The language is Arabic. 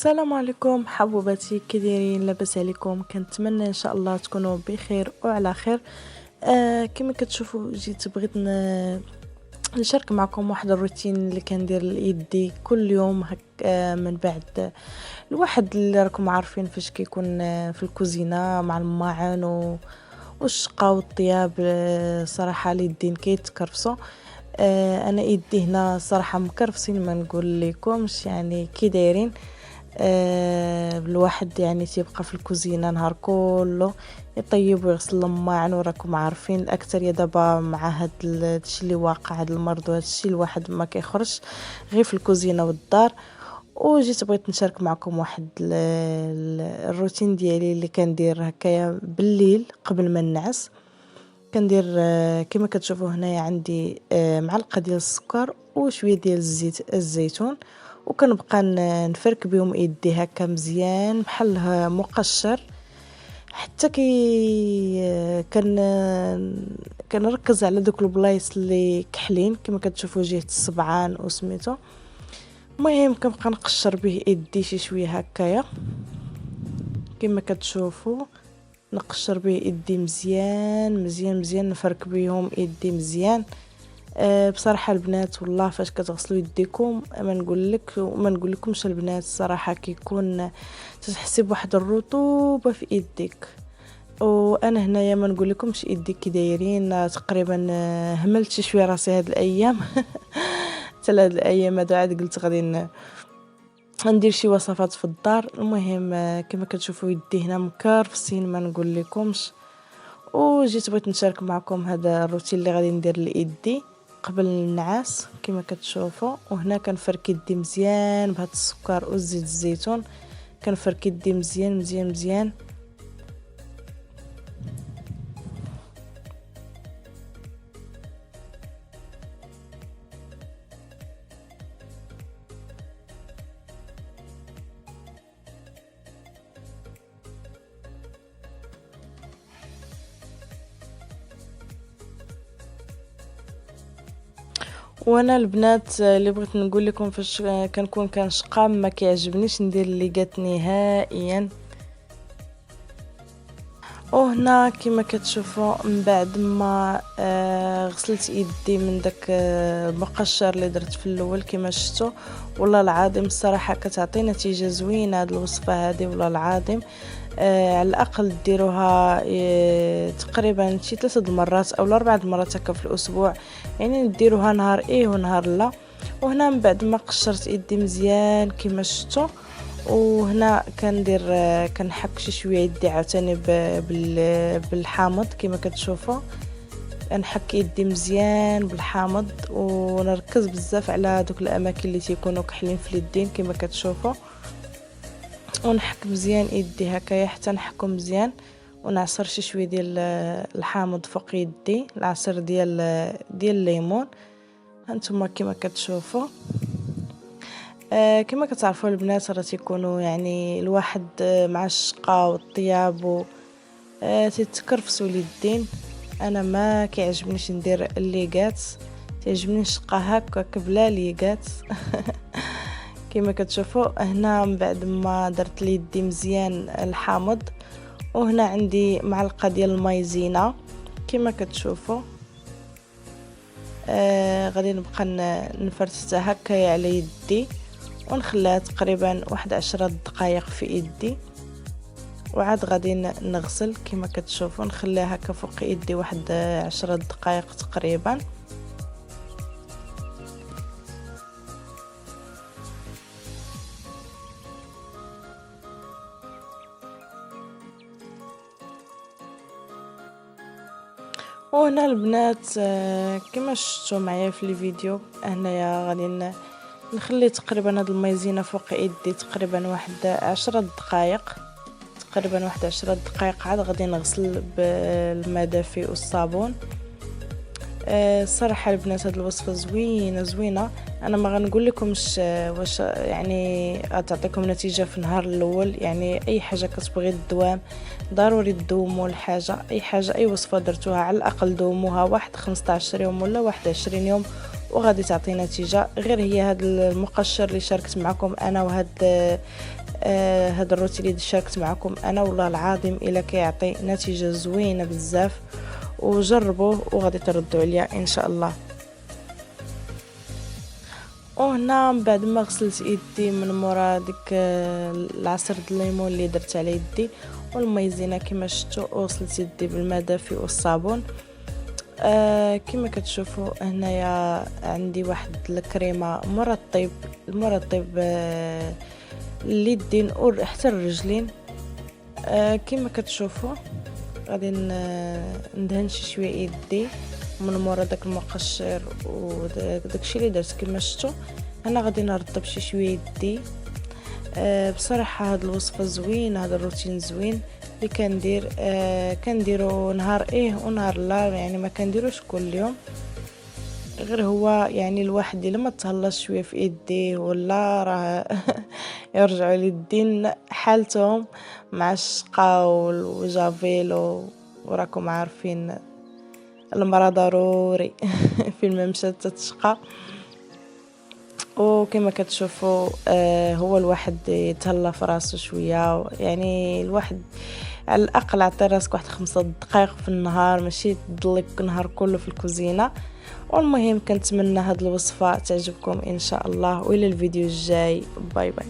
السلام عليكم حبوباتي، كي دايرين؟ لاباس عليكم؟ كنتمنى ان شاء الله تكونوا بخير وعلى خير. كما كتشوفوا جيت بغيت نشارك معكم واحد الروتين اللي كندير ليدي كل يوم هك. من بعد الواحد اللي راكم عارفين فاش كيكون في الكوزينه مع الماعن والشقه والطياب. صراحه اليدين كيتكرفسوا. انا يدي هنا صراحه مكرفسين، ما نقول لكمش يعني كي دايرين. الواحد يعني تيبقى في الكوزينه نهار كله يطيب ويغسل الماعن، وراكم عارفين الاكثريه دابا مع هاد الشيء اللي واقع، هاد المرض وهاد الشيء الواحد ما كيخرجش غير في الكوزينه والدار. وجيت بغيت نشارك معكم واحد الروتين ديالي اللي كندير هكايا بالليل قبل ما ننعس. كندير كما كتشوفوا هنايا عندي معلقه ديال السكر وشويه ديال الزيت الزيتون، وكنبقى نفرك بهم يدي هكا مزيان بحال مقشر حتى كنركز على دوك البلايص اللي كحلين كما كتشوفوا جهه الصبعان وسميتو. المهم كنبقى نقشر به يدي شي شويه هكايا كما كتشوفوا، نقشر به يدي مزيان مزيان مزيان، نفرك بهم يدي مزيان. بصراحه البنات والله فاش كتغسلوا يديكم ما نقول لكمش البنات الصراحه كيكون تحسي بواحد الرطوبه في يديك. وانا هنايا ما نقول لكمش يدي كي دايرين تقريبا. هملت شي شويه راسي هاد الايام حتى هاد الايام هادو عاد قلت غادي ندير شي وصفات في الدار. المهم كما كتشوفوا يدي هنا مكرفسين ما نقول لكمش. وجيت بغيت نشارك معكم هذا الروتين اللي غادي ندير ليدي قبل النعاس كما كتشوفوا. وهنا كنفرك يدي مزيان بهذا السكر والزيت الزيتون، كنفرك يدي مزيان مزيان مزيان. وانا البنات اللي بغيت نقول لكم فاش كنكون كنشقى ما كيعجبنيش ندير الليقات نهائيا. وهنا كما كتشوفوا من بعد ما غسلت يدي من داك المقشر اللي درت في الاول كما شفتوا، والله العظيم الصراحه كتعطي نتيجه زوينه هذه الوصفه هذه والله العظيم. على الاقل ديروها تقريبا شي 3 مرات او 4 مرات هكا في الاسبوع، يعني نديروها نهار ايه ونهار لا. وهنا من بعد ما قشرت يدي مزيان كما شفتوا، وهنا كندير كنحك شي شويه يدي عاوتاني بالحامض كما كتشوفوا. نحك يدي مزيان بالحامض ونركز بزاف على دوك الاماكن اللي تيكونوا كحلين في اليدين كما كتشوفوا، ونحك مزيان يدي هكايا حتى نحكو مزيان. ونعصر شي شويه ديال الحامض فوق يدي، العصير ديال الليمون هانتوما كما كتشوفوا. كما كتعرفوا البنات راه تيكونوا يعني الواحد مع الشقه والطياب تيتكرفسوا اليدين. انا ما كيعجبنيش ندير الليقات، تعجبني الشقه هكاك بلا ليقات كما كتشوفوا. هنا من بعد ما درت ليدي مزيان الحامض، وهنا عندي معلقه ديال المايزينا كما كتشوفوا. غادي نبقى نفرتها هكايا على يدي ونخليها تقريبا واحد 10 دقائق في يدي، وعاد غادي نغسل كما كتشوفوا. نخليها هكا فوق يدي واحد 10 دقائق تقريبا. وهنا البنات كما شفتوا معايا في الفيديو هنايا غادي نخلي تقريبا هاد المايزينا فوق يدي تقريبا واحد 10 دقائق تقريبا واحد 10 دقائق. عاد غادي نغسل بالماء دافي والصابون. الصراحه البنات هاد الوصفه زوينه. انا ما غنقول لكمش واش يعني غتعطيكم نتيجه في النهار الاول، يعني اي حاجه كتبغي الدوام ضروري تدوموا الحاجه. اي وصفه درتوها على الاقل دوموها واحد 15 يوم ولا واحد 20 يوم وغادي تعطي نتيجه. غير هي هاد المقشر اللي شاركت معكم انا وهاد هذا الروتين اللي شاركت معكم انا والله العظيم الا كيعطي نتيجه زوينه بزاف، وجربوه وغادي تردوا عليا ان شاء الله. وهنا من بعد ما غسلت يدي من مورا ديك العصير د الليمون اللي درت على يدي والمايزينا كما شفتوا، وغسلت يدي بالماء دافي والصابون. كما كتشوفوا هنايا عندي واحد الكريمه مرطب اليدين وحتى الرجلين. كما كتشوفوا غادي ندهن شويه يدي من مورا داك المقشر وداكشي اللي درت كما شفتوا. انا غادي نرطب شويه يدي. بصراحه هاد الوصفه زوينه، هذا الروتين زوين اللي كندير. كنديرو نهار ونهار لا، يعني ما كنديروش كل يوم، غير هو يعني الواحد الا ما تهلاش شويه في يديه ولا راه يرجعوا اليدين حالتهم مع الشقا والجافيل، وراكم عارفين المرأة ضروري فين مشات تتشقى. وكما كتشوفوا هو الواحد يتهلا في راسو شويه، يعني الواحد على الاقل عطي راسك واحد 5 دقائق في النهار، ماشي تضلك النهار كله في الكوزينه. والمهم كنتمنى هاد الوصفه تعجبكم ان شاء الله، والى الفيديو الجاي. باي باي.